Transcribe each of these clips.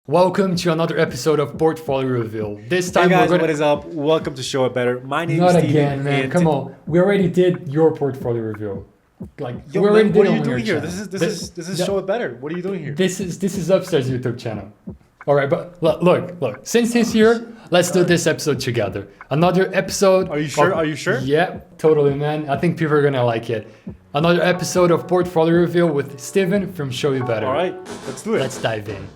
Welcome to another episode of Portfolio Reveal. This time Hey guys, we're gonna... what is up? Welcome to Show It Better. My name Not is Steven. again, man. Come on. We already did your portfolio review. Yo, we already man, did what are on you doing your here? channel. This is Show It Better. What are you doing here? This is Upstairs YouTube channel. All right, but look. Since he's here, let's do this episode together. Another episode. Are you sure? Are you sure? Yeah, totally, man. I think people are gonna like it. Another episode of Portfolio Reveal with Steven from Show You Better. All right, let's do it. Let's dive in.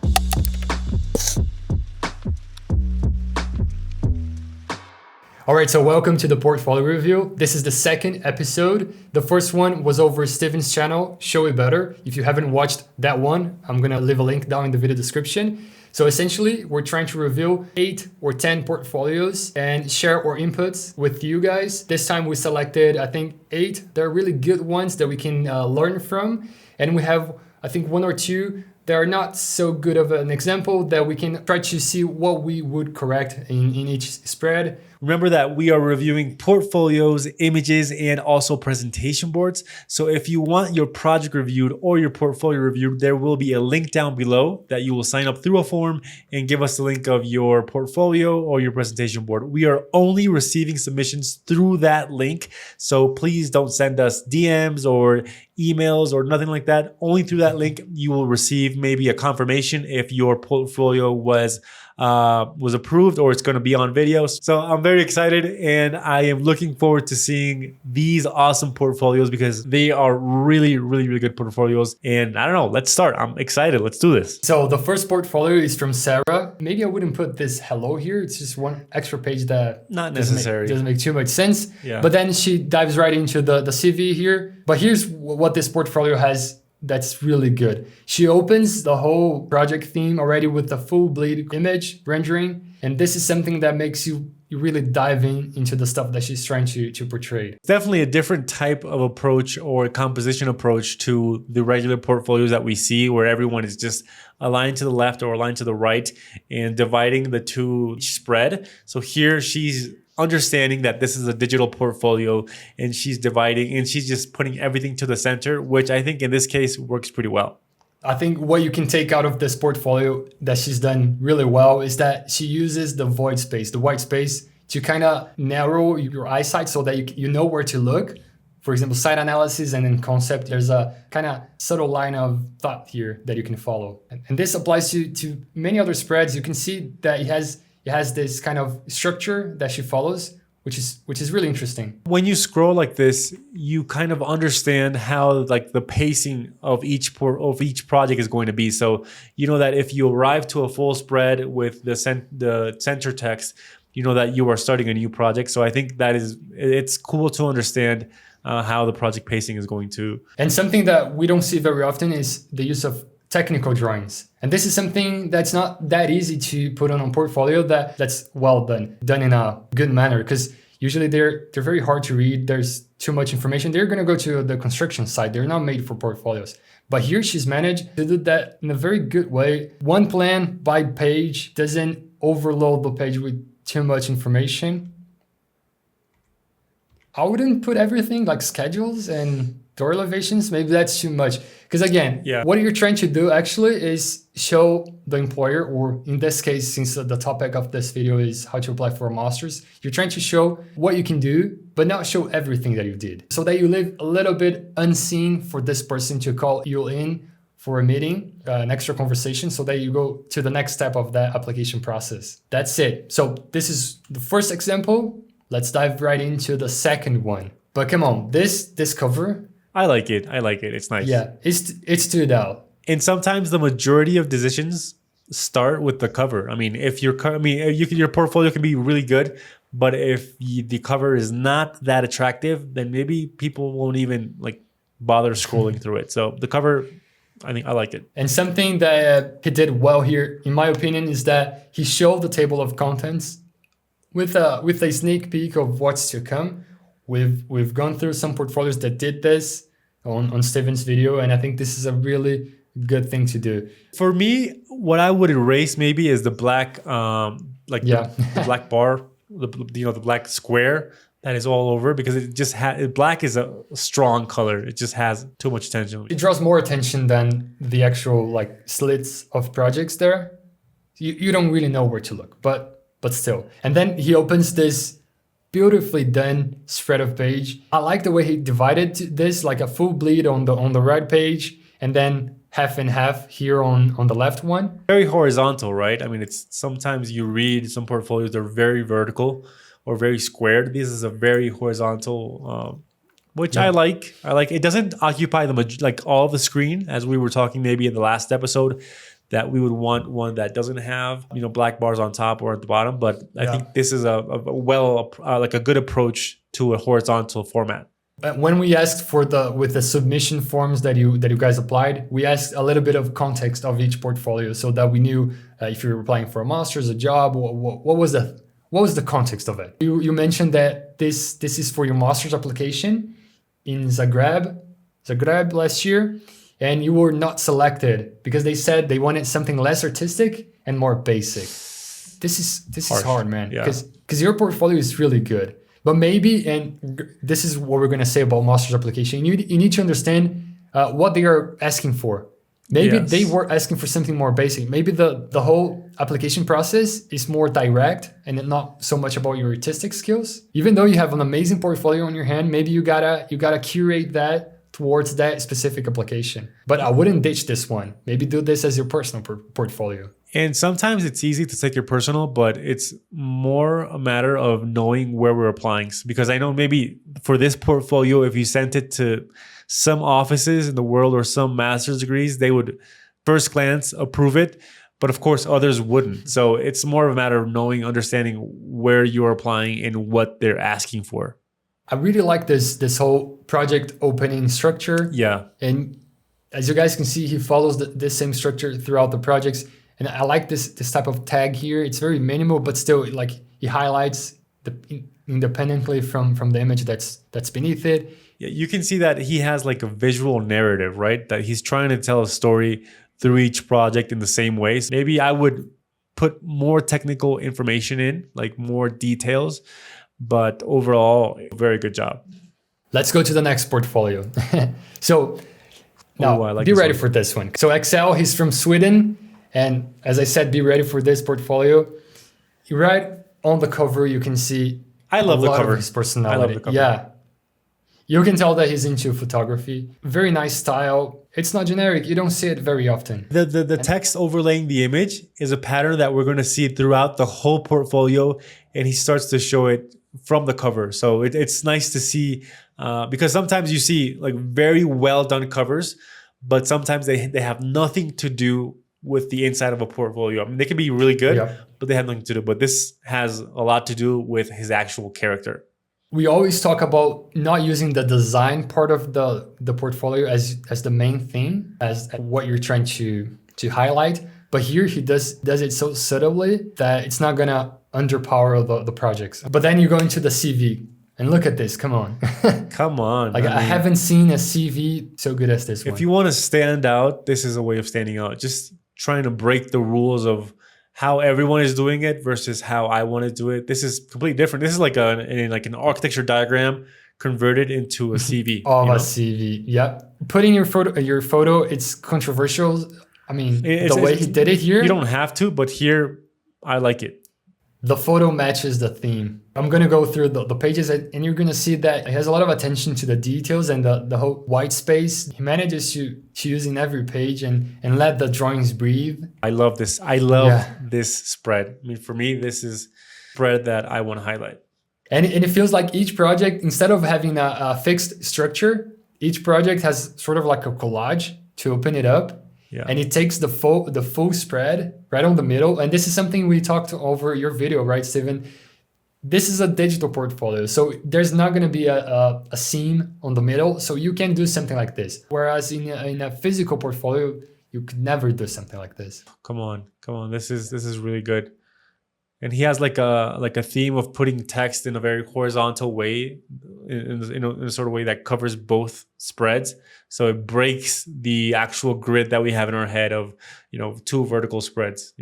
All right, so welcome to the Portfolio Review. This is the second episode. The first one was over Steven's channel, Show It Better. If you haven't watched that one, I'm gonna leave a link down in the video description. So essentially, we're trying to reveal 8 or 10 portfolios and share our inputs with you guys. This time we selected, I think, 8. They're really good ones that we can learn from. And we have, I think, 1 or 2 that are not so good of an example that we can try to see what we would correct in each spread. Remember that we are reviewing portfolios, images, and also presentation boards. So if you want your project reviewed or your portfolio reviewed, there will be a link down below that you will sign up through a form and give us the link of your portfolio or your presentation board. We are only receiving submissions through that link. So please don't send us DMs or emails or nothing like that. Only through that link, you will receive maybe a confirmation if your portfolio was approved or it's going to be on video. So I'm very excited and I am looking forward to seeing these awesome portfolios because they are really good portfolios. And I don't know, let's start. I'm excited. Let's do this. So the first portfolio is from Sarah. Maybe I wouldn't put this hello here. It's just one extra page that Not necessary. doesn't make too much sense. Yeah. But then she dives right into the CV here. But here's what this portfolio has that's really good. She opens the whole project theme already with the full bleed image rendering. And this is something that makes you really dive into the stuff that she's trying to portray. It's definitely a different type of approach or composition approach to the regular portfolios that we see where everyone is just aligned to the left or aligned to the right and dividing the two spread. So here she's understanding that this is a digital portfolio and she's dividing and she's just putting everything to the center, which I think in this case works pretty well. I think what you can take out of this portfolio that she's done really well is that she uses the void space, the white space, to kind of narrow your eyesight so that you know where to look. For example, site analysis and in concept, there's a kind of subtle line of thought here that you can follow. And this applies to many other spreads. You can see that it has this kind of structure that she follows, which is really interesting. When you scroll like this, you kind of understand how like the pacing of each project is going to be. So you know that if you arrive to a full spread with the center text, you know that you are starting a new project. So I think it's cool to understand how the project pacing is going to. And something that we don't see very often is the use of technical drawings. And this is something that's not that easy to put on a portfolio that's well done in a good manner, because usually they're very hard to read. There's too much information. They're going to go to the construction site. They're not made for portfolios. But here she's managed to do that in a very good way. One plan by page doesn't overload the page with too much information. I wouldn't put everything like schedules and door elevations. Maybe that's too much. Because again, What you're trying to do actually is show the employer, or in this case, since the topic of this video is how to apply for a master's, you're trying to show what you can do, but not show everything that you did. So that you live a little bit unseen for this person to call you in for a meeting, an extra conversation, so that you go to the next step of that application process. That's it. So this is the first example. Let's dive right into the second one. But come on, this cover, I like it. It's nice. Yeah, it stood out. And sometimes the majority of decisions start with the cover. I mean, your portfolio can be really good, but if the cover is not that attractive, then maybe people won't even like bother scrolling through it. So the cover, I think I like it. And something that he did well here, in my opinion, is that he showed the table of contents with a sneak peek of what's to come. We've gone through some portfolios that did this on Steven's video, and I think this is a really good thing to do. For me, what I would erase maybe is the black, the black bar, the black square that is all over, because it just black is a strong color. It just has too much attention. It draws more attention than the actual like slits of projects there. You don't really know where to look, but still. And then he opens this beautifully done spread of page. I like the way he divided this, like a full bleed on the right page, and then half and half here on the left one. Very horizontal, right? I mean, it's sometimes you read some portfolios, they're very vertical or very squared. This is a very horizontal, which I like. It doesn't occupy like all the screen, as we were talking maybe in the last episode, that we would want one that doesn't have, black bars on top or at the bottom. But I think this is a good approach to a horizontal format. When we asked with the submission forms that you guys applied, we asked a little bit of context of each portfolio so that we knew if you were applying for a master's, a job, what was the context of it. You mentioned that this is for your master's application in Zagreb last year, and you were not selected because they said they wanted something less artistic and more basic. This is hard, man, because your portfolio is really good. But maybe, and this is what we're going to say about master's application, you need to understand what they are asking for. Maybe they were asking for something more basic. Maybe the whole application process is more direct and not so much about your artistic skills. Even though you have an amazing portfolio on your hand, maybe you gotta curate that towards that specific application. But I wouldn't ditch this one. Maybe do this as your personal portfolio. And sometimes it's easy to take your personal, but it's more a matter of knowing where we're applying. Because I know maybe for this portfolio, if you sent it to some offices in the world or some master's degrees, they would first glance approve it. But of course, others wouldn't. So it's more of a matter of understanding where you're applying and what they're asking for. I really like this whole project opening structure. Yeah. And as you guys can see, he follows this same structure throughout the projects. And I like this type of tag here. It's very minimal, but still, like, he highlights independently from the image that's beneath it. Yeah, you can see that he has like a visual narrative, right? That he's trying to tell a story through each project in the same way. So maybe I would put more technical information in, like more details. But overall, very good job. Let's go to the next portfolio. So now, be ready for this one. So Excel, he's from Sweden. And as I said, be ready for this portfolio. Right on the cover, you can see I love the cover. Of his personality. I love the cover. Yeah. You can tell that he's into photography. Very nice style. It's not generic. You don't see it very often. The text overlaying the image is a pattern that we're going to see throughout the whole portfolio. And he starts to show it from the cover. So it's nice to see because sometimes you see like very well done covers, but sometimes they have nothing to do with the inside of a portfolio. I mean, they can be really good, but they have nothing to do. But this has a lot to do with his actual character. We always talk about not using the design part of the portfolio as the main thing, as what you're trying to highlight. But here he does it so subtly that it's not gonna underpower the projects. But then you go into the CV and look at this. Come on. Come on. Like I haven't seen a CV so good as this one. If you want to stand out, this is a way of standing out. Just trying to break the rules of how everyone is doing it versus how I want to do it. This is completely different. This is like an architecture diagram converted into a CV. A CV. Yeah. Putting your photo, it's controversial. I mean, the way he did it here. You don't have to, but here I like it. The photo matches the theme. I'm going to go through the pages and you're going to see that it has a lot of attention to the details and the whole white space. He manages to use in every page and let the drawings breathe. I love this. I love this spread. I mean, for me, this is spread that I want to highlight. And it feels like each project, instead of having a fixed structure, each project has sort of like a collage to open it up. Yeah. And it takes the full spread right on the middle. And this is something we talked over your video, right, Steven? This is a digital portfolio. So there's not going to be a seam on the middle. So you can do something like this. Whereas in a physical portfolio, you could never do something like this. Come on. This is really good. And he has like a theme of putting text in a very horizontal way, in a sort of way that covers both spreads. So it breaks the actual grid that we have in our head of, two vertical spreads,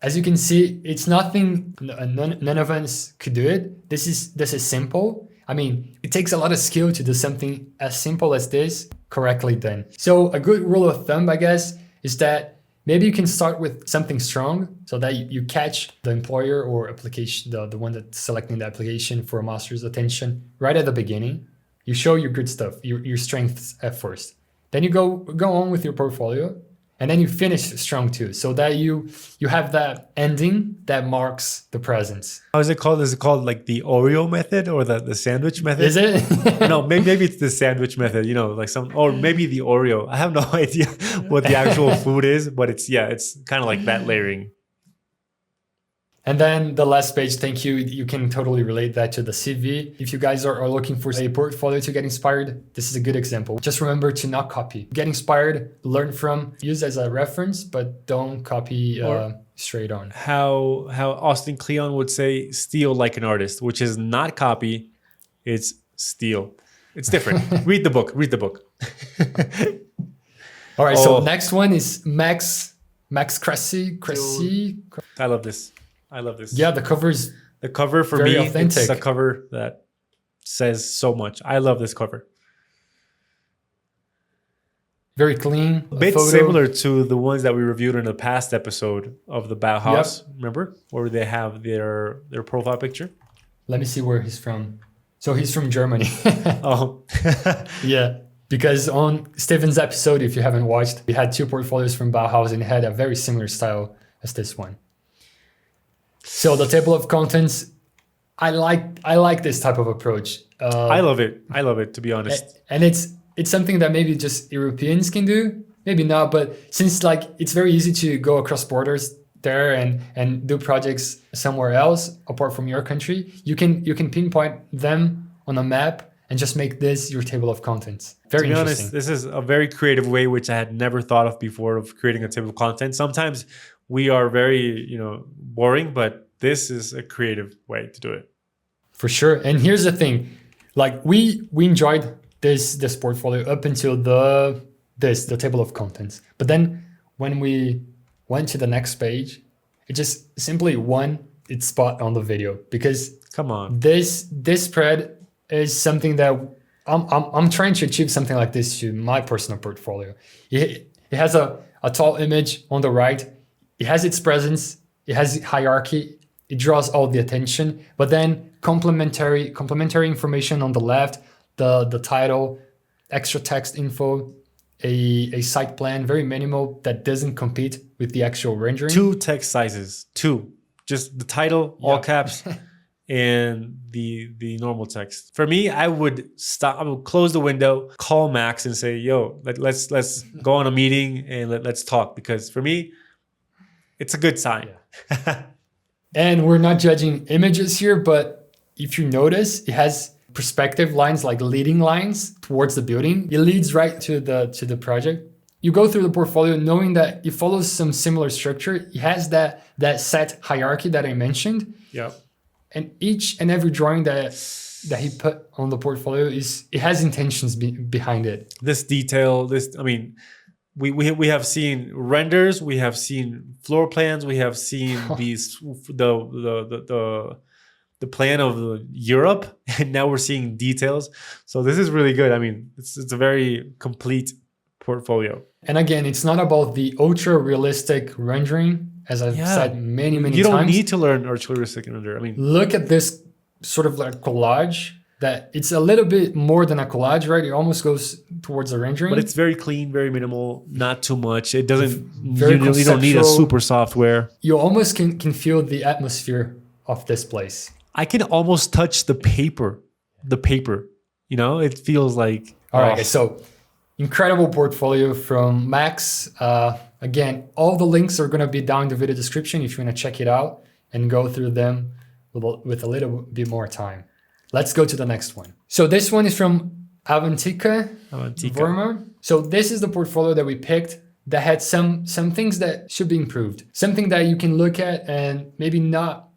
As you can see, it's nothing, none of us could do it. This is simple. I mean, it takes a lot of skill to do something as simple as this correctly done. So a good rule of thumb, I guess, is that maybe you can start with something strong so that you catch the employer or application, the one that's selecting the application for a master's attention right at the beginning. You show your good stuff, your strengths at first. Then you go on with your portfolio, and then you finish strong too, so that you have that ending that marks the presence. How is it called? Is it called like the Oreo method or the sandwich method? Is it? No, maybe it's the sandwich method, like or maybe the Oreo. I have no idea what the actual food is, but it's kind of like that layering. And then the last page, thank you. You can totally relate that to the CV. If you guys are looking for a portfolio to get inspired, this is a good example. Just remember to not copy. Get inspired, learn from, use as a reference, but don't copy straight on. How Austin Kleon would say, steal like an artist, which is not copy, it's steal. It's different. Read the book. All right, so next one is Max Cressy. I love this. Yeah, the cover for very me, authentic. It's a cover that says so much. I love this cover. Very clean. A bit similar to the ones that we reviewed in the past episode of the Bauhaus. Yep. Remember? Where they have their profile picture. Let me see where he's from. So he's from Germany. Oh. Yeah. Because on Steven's episode, if you haven't watched, we had 2 portfolios from Bauhaus and it had a very similar style as this one. So the table of contents, I like this type of approach. I love it, to be honest. And it's something that maybe just Europeans can do, maybe not, but since it's very easy to go across borders there and do projects somewhere else apart from your country, you can pinpoint them on a map and just make this your table of contents. Very interesting. To be honest, this is a very creative way, which I had never thought of before, of creating a table of contents. Sometimes we are very, boring, but this is a creative way to do it. For sure. And here's the thing, we enjoyed this portfolio up until the table of contents. But then when we went to the next page, it just simply won its spot on the video, because come on, this spread is something that I'm trying to achieve something like this to my personal portfolio. It has a tall image on the right. It has its presence. It has hierarchy. It draws all the attention. But then complementary information on the left, the title, extra text info, a site plan, very minimal, that doesn't compete with the actual rendering. 2 text sizes, 2. Just the title, all caps, and the normal text. For me, I would stop. I would close the window, call Max, and say, "Yo, let's go on a meeting and let's talk." Because for me, it's a good sign. Yeah. And we're not judging images here, but if you notice, it has perspective lines, like leading lines towards the building. It leads right to the project. You go through the portfolio knowing that it follows some similar structure. It has that set hierarchy that I mentioned. Yeah. And each and every drawing that he put on the portfolio it has intentions behind it. This detail, we have seen renders, we have seen floor plans, we have seen the plan of Europe, and now we're seeing details. So this is really good. It's a very complete portfolio. And again, it's not about the ultra realistic rendering, as I've said many times. You don't need to learn ultra realistic render. Look at this sort of like collage. That it's a little bit more than a collage, right? It almost goes towards a rendering. But it's very clean, very minimal, not too much. It doesn't, you don't need a super software. You almost can feel the atmosphere of this place. I can almost touch the paper. It feels like... All right, guys, so incredible portfolio from Max. Again, all the links are going to be down in the video description if you want to check it out and go through them with a little bit more time. Let's go to the next one. So this one is from Avantika. Verma. So this is the portfolio that we picked that had some things that should be improved. Something that you can look at and maybe not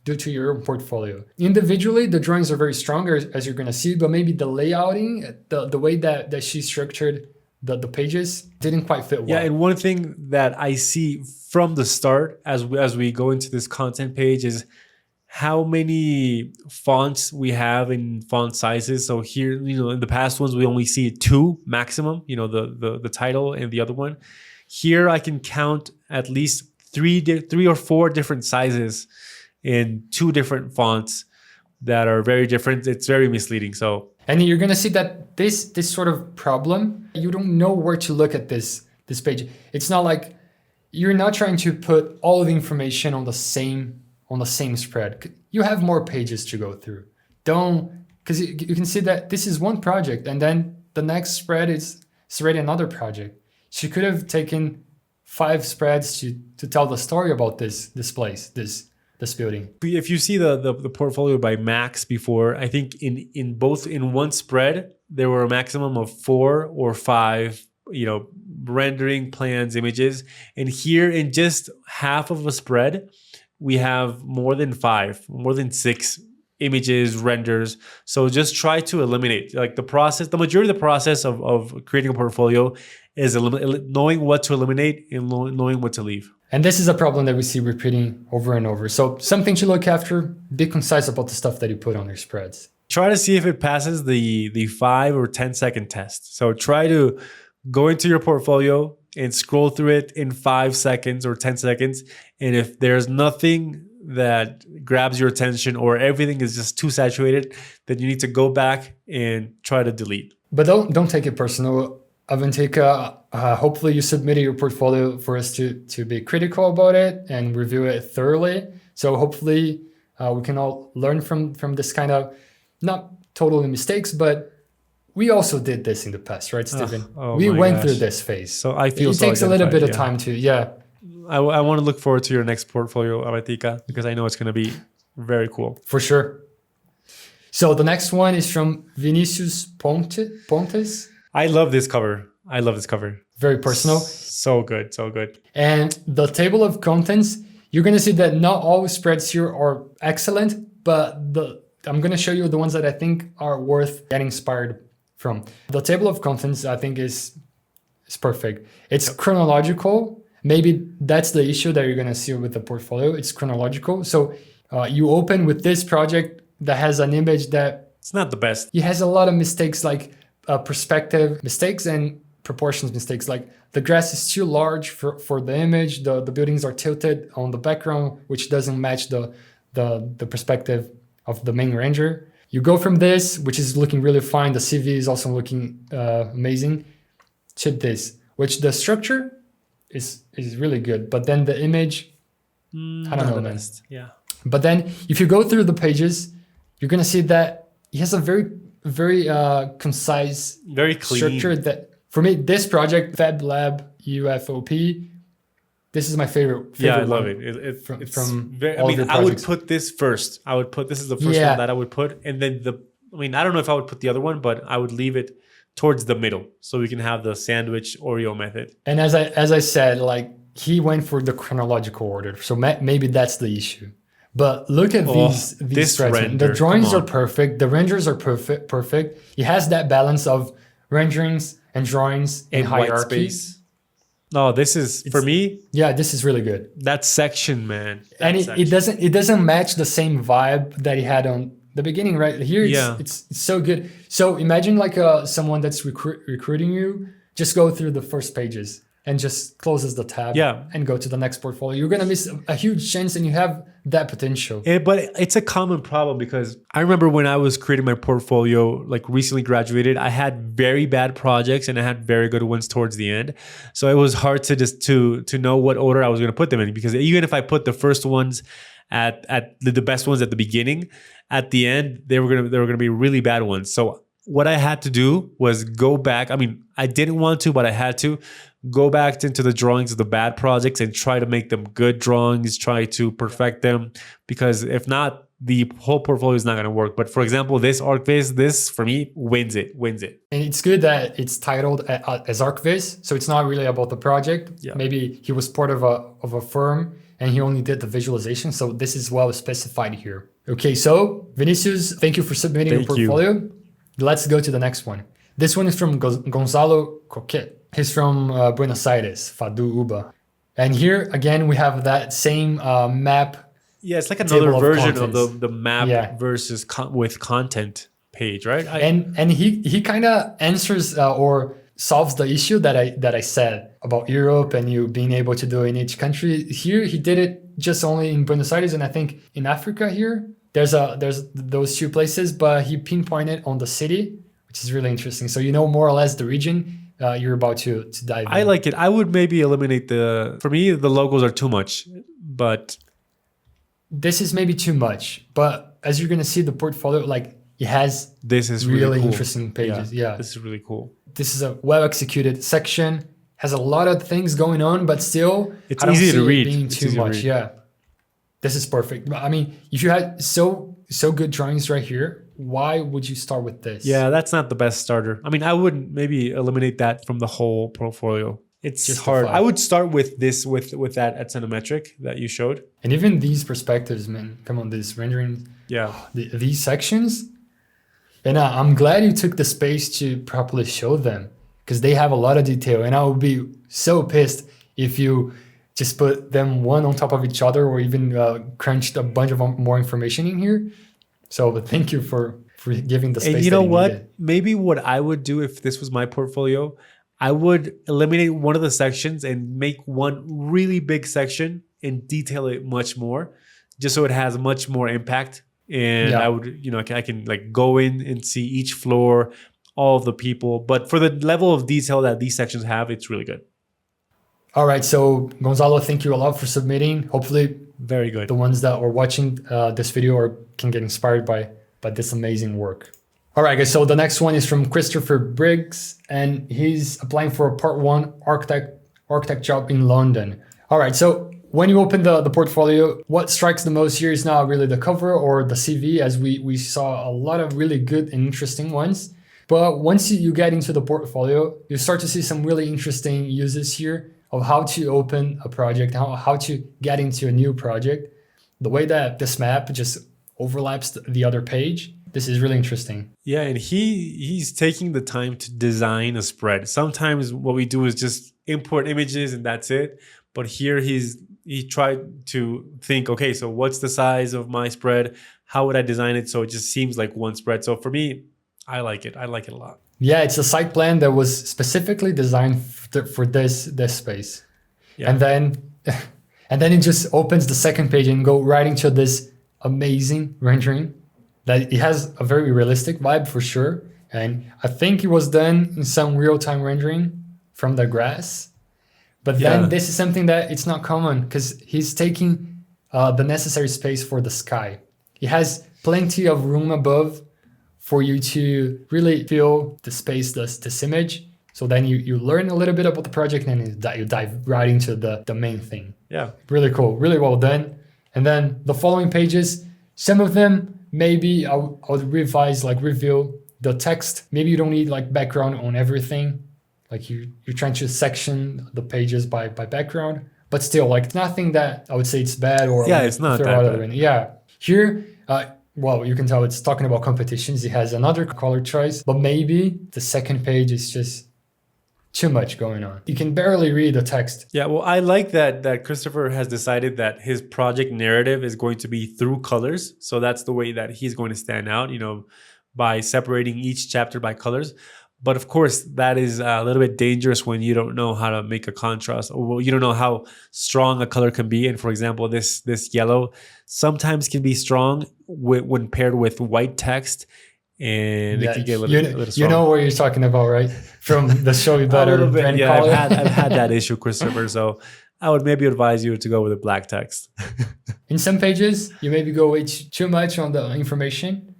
do to your own portfolio. Individually, the drawings are very strong, as you're going to see, but maybe the layouting, the way that she structured the pages didn't quite fit well. Yeah, and one thing that I see from the start as we go into this content page is how many fonts we have in font sizes. So here, in the past ones, we only see 2 maximum, the title and the other one. Here I can count at least three or four different sizes in 2 different fonts that are very different. It's very misleading. So, and you're gonna see that this sort of problem, you don't know where to look at this page. It's not like you're not trying to put all the information on the same spread. You have more pages to go through. Because you can see that this is one project, and then the next spread is already another project. She could have taken 5 spreads to tell the story about this place, this building. if you see the portfolio by Max before, I think in one spread there were a maximum of 4 or 5, rendering plans, images, and here in just half of a spread, we have more than 6 images, renders. So just try to eliminate the majority of the process of creating a portfolio is knowing what to eliminate and knowing what to leave. And this is a problem that we see repeating over and over. So something to look after, be concise about the stuff that you put on your spreads. Try to see if it passes the 5 or 10 second test. So try to go into your portfolio and scroll through it in 5 seconds or 10 seconds. And if there's nothing that grabs your attention or everything is just too saturated, then you need to go back and try to delete. But don't take it personal. Avantika, hopefully you submitted your portfolio for us to be critical about it and review it thoroughly. So hopefully we can all learn from this kind of, not totally mistakes, but we also did this in the past, right, Steven? We went through this phase. So I feel it takes a little bit of time to, I want to look forward to your next portfolio, Avantika, because I know it's going to be very cool. For sure. So the next one is from Vinicius Pontes. I love this cover. Very personal. So good. And the table of contents, you're going to see that not all spreads here are excellent, but I'm going to show you the ones that I think are worth getting inspired from. The table of contents, I think, is perfect. It's chronological. Maybe that's the issue that you're going to see with the portfolio. It's chronological. So you open with this project that has an image that... It's not the best. It has a lot of mistakes, like perspective mistakes and proportions mistakes. Like the grass is too large for the image. The buildings are tilted on the background, which doesn't match the perspective of the main render. You go from this, which is looking really fine. The CV is also looking amazing, to this, which the structure is really good. But then the image, I don't know, man. Yeah. But then if you go through the pages, you're going to see that it has a very concise, very clean structure. That for me, this project, Fab Lab UFOP, this is my favorite. Yeah, I love it. It's from very, all of your I projects. would put this first. This is the first one that I would put, and then I don't know if I would put the other one, but I would leave it towards the middle so we can have the sandwich Oreo method. And as I said, like he went for the chronological order, so maybe that's the issue. But look at these spreads. The drawings are perfect. The renders are perfect. It has that balance of renderings and drawings in hierarchy. No, this is for me. Yeah, this is really good. That section, man. It doesn't match the same vibe that he had on the beginning, right? Here, it's so good. So imagine like someone that's recruiting you. Just go through the first pages and just closes the tab and go to the next portfolio. You're going to miss a huge chance, and you have that potential. But it's a common problem because I remember when I was creating my portfolio, like recently graduated, I had very bad projects and I had very good ones towards the end. So it was hard to just to know what order I was going to put them in, because even if I put the first ones at the best ones at the beginning, at the end, they were going to be really bad ones. So what I had to do was go back. I mean, I didn't want to, but I had to go back into the drawings of the bad projects and try to make them good drawings, try to perfect them, because if not, the whole portfolio is not going to work. But for example, this ArcViz, this for me wins it. And it's good that it's titled as ArcViz, so it's not really about the project. Yeah. Maybe he was part of a firm and he only did the visualization, so this is well specified here. Okay, so Vinicius, thank you for submitting your portfolio. Let's go to the next one. This one is from Gonzalo Coquet. He's from Buenos Aires, Fadu Uba. And here, again, we have that same map. Yeah, it's like another version of the map versus with content page, right? And he kind of answers or solves the issue that I said about Europe and you being able to do in each country. Here he did it just only in Buenos Aires, and I think in Africa here there's those two places, but he pinpointed on the city, which is really interesting. So you know more or less the region you're about to dive in. I like it. I would maybe eliminate for me, the logos are too much, but this is maybe too much. But as you're gonna see, the portfolio, like, it has this is really cool. interesting pages. Yeah, this is really cool. This is a well executed section. Has a lot of things going on, but still, it's I don't easy see to read. It being it's too much. Yeah, this is perfect. I mean, if you had so good drawings right here, why would you start with this? Yeah, that's not the best starter. I mean, I would maybe eliminate that from the whole portfolio. It's just hard. I would start with this with that at Cinemetric that you showed. And even these perspectives, man. Come on, this rendering. Yeah, these sections. And I'm glad you took the space to properly show them, because they have a lot of detail. And I would be so pissed if you just put them one on top of each other, or even crunched a bunch of more information in here. So thank you for giving the space. And you know what? Needed. Maybe what I would do if this was my portfolio, I would eliminate one of the sections and make one really big section and detail it much more, just so it has much more impact. And I would, I can like go in and see each floor, all of the people. But for the level of detail that these sections have, it's really good. All right. So Gonzalo, thank you a lot for submitting. Hopefully very good. The ones that are watching this video can get inspired by this amazing work. All right, guys. So the next one is from Christopher Briggs, and he's applying for a Part 1 architect job in London. All right. So when you open the portfolio, what strikes the most here is not really the cover or the CV, as we saw a lot of really good and interesting ones. But once you get into the portfolio, you start to see some really interesting uses here of how to open a project, how to get into a new project. The way that this map just overlaps the other page, this is really interesting. Yeah, and he's taking the time to design a spread. Sometimes what we do is just import images and that's it. But here he tried to think, okay, so what's the size of my spread? How would I design it so it just seems like one spread? So for me, I like it. I like it a lot. Yeah, it's a site plan that was specifically designed for this space. Yeah. And then it just opens the second page and go right into this amazing rendering that it has a very realistic vibe for sure. And I think it was done in some real-time rendering from the grass. But then this is something that it's not common, because he's taking the necessary space for the sky. He has plenty of room above for you to really feel the space, this image. So then you learn a little bit about the project, and you dive right into the main thing. Yeah. Really cool. Really well done. And then the following pages, some of them maybe I would revise, like reveal the text. Maybe you don't need like background on everything. Like you're trying to section the pages by background, but still, like, nothing that I would say it's bad or it's not that bad. Yeah. Here, well, you can tell it's talking about competitions. It has another color choice, but maybe the second page is just too much going on. You can barely read the text. Yeah, well, I like that Christopher has decided that his project narrative is going to be through colors. So that's the way that he's going to stand out, by separating each chapter by colors. But of course, that is a little bit dangerous when you don't know how to make a contrast, or you don't know how strong a color can be. And for example, this yellow sometimes can be strong when paired with white text, and it can get a little strong. You know what you're talking about, right? From the Show You Better brand color. I've had that issue, Christopher. So I would maybe advise you to go with a black text. In some pages, you maybe go way too much on the information.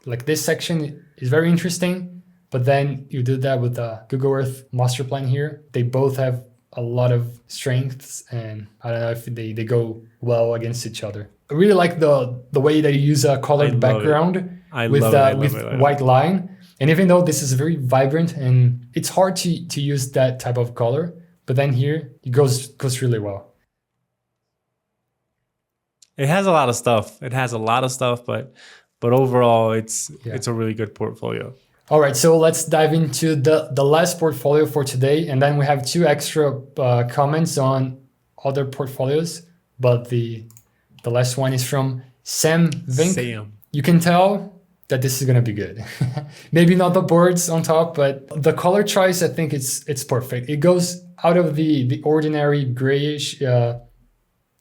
Like this section is very interesting. But then you do that with the Google Earth master plan here. They both have a lot of strengths, and I don't know if they go well against each other. I really like the way that you use a colored background with white line. And even though this is very vibrant and it's hard to use that type of color, but then here it goes really well. It has a lot of stuff. But overall, it's a really good portfolio. All right, so let's dive into the last portfolio for today. And then we have 2 extra comments on other portfolios. But the last one is from Sam Vink. Sam. You can tell that this is gonna be good. Maybe not the birds on top, but the color choice, I think it's perfect. It goes out of the ordinary grayish,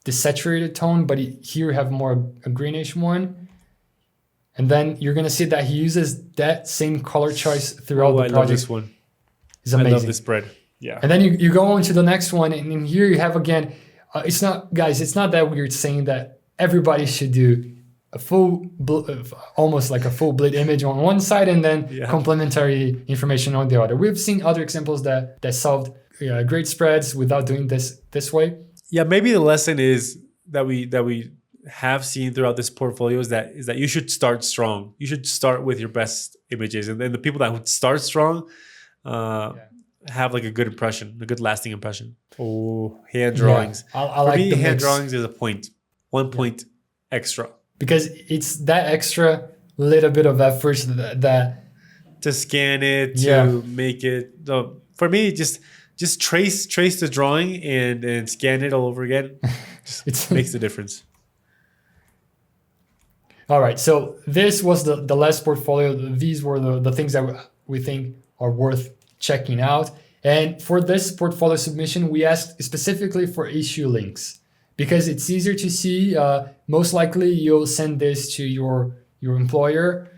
desaturated tone, but here you have more a greenish one. And then you're gonna see that he uses that same color choice throughout the project. I love this one. It's amazing. I love this spread. Yeah. And then you go on to the next one, and in here you have again, it's not that weird saying that everybody should do a almost like a full bleed image on one side and then complementary information on the other. We've seen other examples that solved great spreads without doing this way. Yeah, maybe the lesson is that we have seen throughout this portfolio is that you should start strong. You should start with your best images, and then the people that would start strong have like a good impression, a good lasting impression. Oh, hand drawings. I like me, the hand mix. drawings is a point, 1 point extra. Because it's that extra little bit of effort that to scan it, to make it. For me, just trace the drawing and scan it all over again. It makes the difference. All right, so this was the last portfolio. These were the things that we think are worth checking out. And for this portfolio submission, we asked specifically for issue links because it's easier to see. Most likely you'll send this to your employer,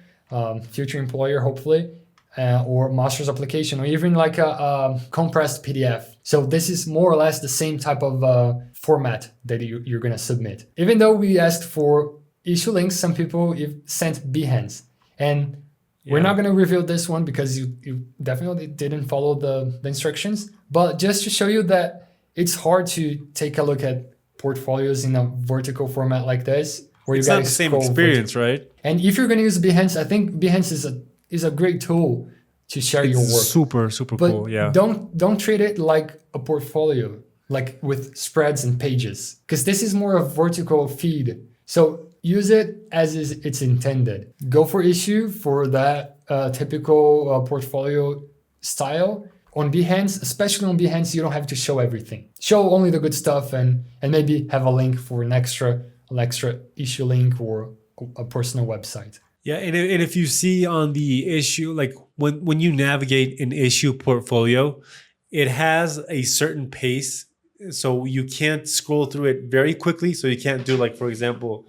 future employer, hopefully, or master's application, or even like a compressed PDF. So this is more or less the same type of format that you're going to submit. Even though we asked for issue links, some people sent Behance. And we're not going to reveal this one because you definitely didn't follow the instructions. But just to show you that it's hard to take a look at portfolios in a vertical format like this, where it's you not guys the same experience, right? And if you're going to use Behance, I think Behance is a great tool to share your work. Super but cool. Yeah. Don't treat it like a portfolio, like with spreads and pages, because this is more a vertical feed. So use it as it's intended. Go for issue for that typical portfolio style. On Behance, especially on Behance, you don't have to show everything. Show only the good stuff and maybe have a link for an extra issue link or a personal website. Yeah, and if you see on the issue, like when you navigate an issue portfolio, it has a certain pace. So you can't scroll through it very quickly. So you can't do, like, for example,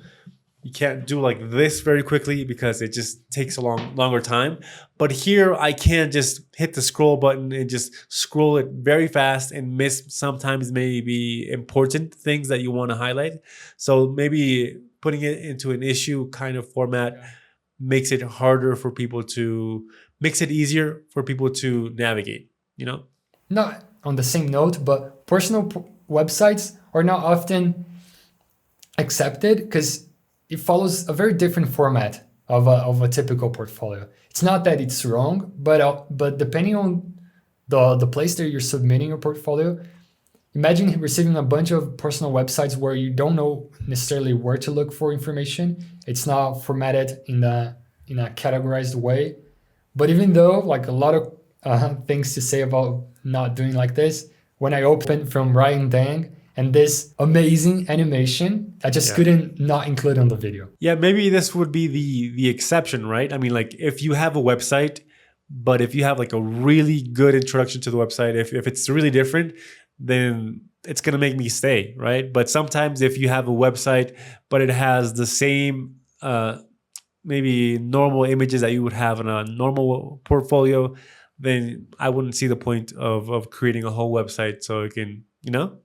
you can't do like this very quickly because it just takes a longer time. But here I can just hit the scroll button and just scroll it very fast and miss sometimes maybe important things that you want to highlight. So maybe putting it into an issue kind of format makes it harder for people makes it easier for people to navigate, you know? Not on the same note, but personal websites are not often accepted because it follows a very different format of a typical portfolio. It's not that it's wrong, but depending on the place that you're submitting your portfolio, imagine receiving a bunch of personal websites where you don't know necessarily where to look for information. It's not formatted in a categorized way. But even though, like, a lot of things to say about not doing like this, when I opened from Ryan Dang and this amazing animation, I just couldn't not include on the video. Yeah, maybe this would be the exception, right? I mean, like, if you have a website, but if you have like a really good introduction to the website, if it's really different, then it's going to make me stay, right? But sometimes if you have a website, but it has the same maybe normal images that you would have in a normal portfolio, then I wouldn't see the point of creating a whole website so it can, you know?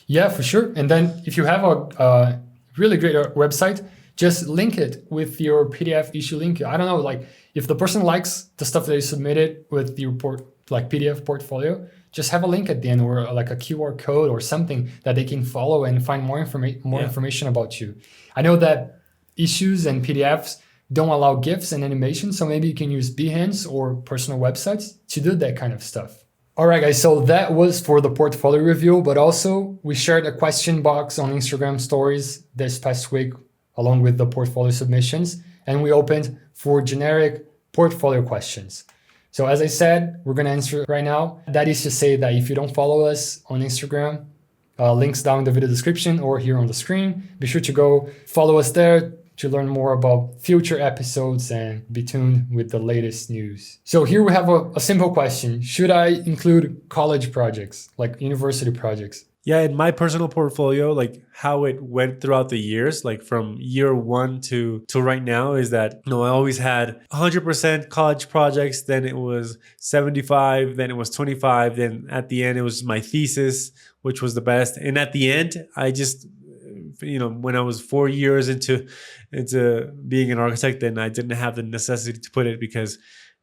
Yeah, for sure. And then if you have a really great website, just link it with your PDF issue link. I don't know, like, if the person likes the stuff that you submitted with your PDF portfolio, just have a link at the end or like a QR code or something that they can follow and find more information about you. I know that issues and PDFs don't allow GIFs and animation, so maybe you can use Behance or personal websites to do that kind of stuff. All right, guys, so that was for the portfolio review, but also we shared a question box on Instagram stories this past week along with the portfolio submissions, and we opened for generic portfolio questions. So as I said, we're going to answer right now. That is to say that if you don't follow us on Instagram, links down in the video description or here on the screen, be sure to go follow us there, to learn more about future episodes and be tuned with the latest news. So here we have a simple question. Should I include college projects, like university projects? Yeah, in my personal portfolio, like how it went throughout the years, like from year one to right now, is that I always had 100% college projects. Then it was 75. Then it was 25. Then at the end, it was my thesis, which was the best. And at the end, I just when I was 4 years into being an architect, then I didn't have the necessity to put it because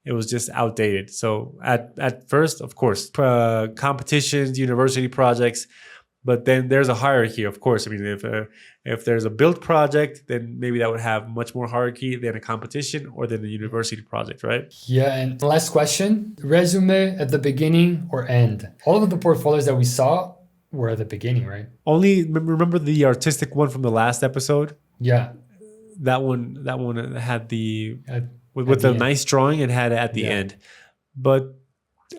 it was just outdated. So at first, of course, competitions, university projects, but then there's a hierarchy, of course. I mean, if there's a build project, then maybe that would have much more hierarchy than a competition or than a university project, right? Yeah, and last question, resume at the beginning or end? All of the portfolios that we saw were at the beginning, right? Only remember the artistic one from the last episode? Yeah. That one had the... With the a nice drawing, it had it at the end. But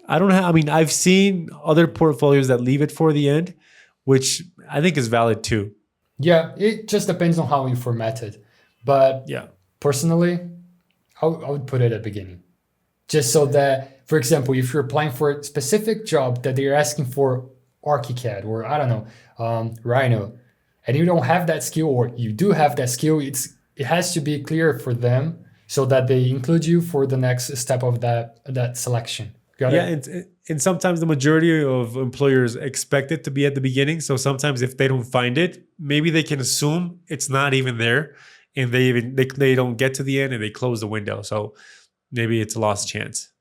I've seen other portfolios that leave it for the end, which I think is valid too. Yeah, it just depends on how you format it. But personally, I would put it at the beginning. Just so that, for example, if you're applying for a specific job that they're asking for ArchiCAD or, I don't know, Rhino, and you don't have that skill, or you do have that skill, it has to be clear for them so that they include you for the next step of that selection. Got it? And sometimes the majority of employers expect it to be at the beginning. So sometimes if they don't find it, maybe they can assume it's not even there, and they don't get to the end and they close the window. So maybe it's a lost chance.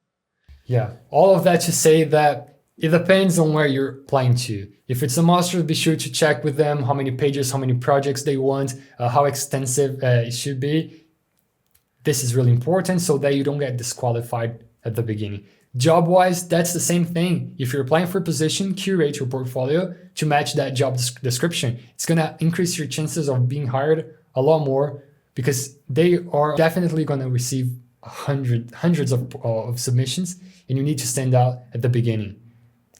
Yeah, all of that to say that it depends on where you're applying to. If it's a master, be sure to check with them how many pages, how many projects they want, how extensive it should be. This is really important so that you don't get disqualified at the beginning. Job-wise, that's the same thing. If you're applying for a position, curate your portfolio to match that job description. It's going to increase your chances of being hired a lot more because they are definitely going to receive hundreds of submissions, and you need to stand out at the beginning.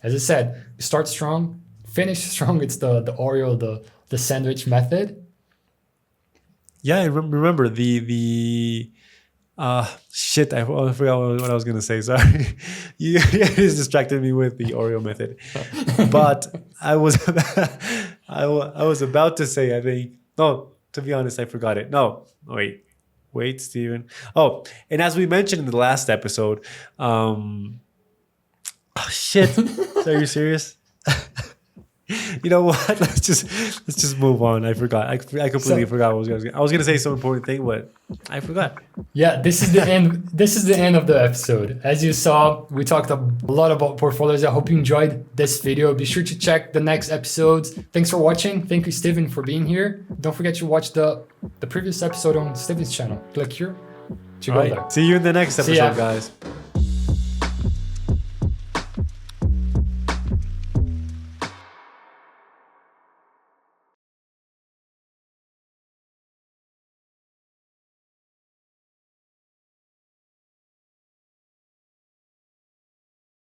As I said, start strong, finish strong. It's the Oreo, the sandwich method. Yeah, I remember the shit. I forgot what I was gonna say. Sorry, you just distracted me with the Oreo method. But I was about to say. I think no. To be honest, I forgot it. No, wait, Steven. Oh, and as we mentioned in the last episode, shit. Are you serious? You know what? Let's just move on. I forgot. I completely forgot what I was gonna say some important thing, but I forgot. Yeah, this is the end. This is the end of the episode. As you saw, we talked a lot about portfolios. I hope you enjoyed this video. Be sure to check the next episodes. Thanks for watching. Thank you, Steven, for being here. Don't forget to watch the previous episode on Steven's channel. Click here to go there. See you in the next episode, guys.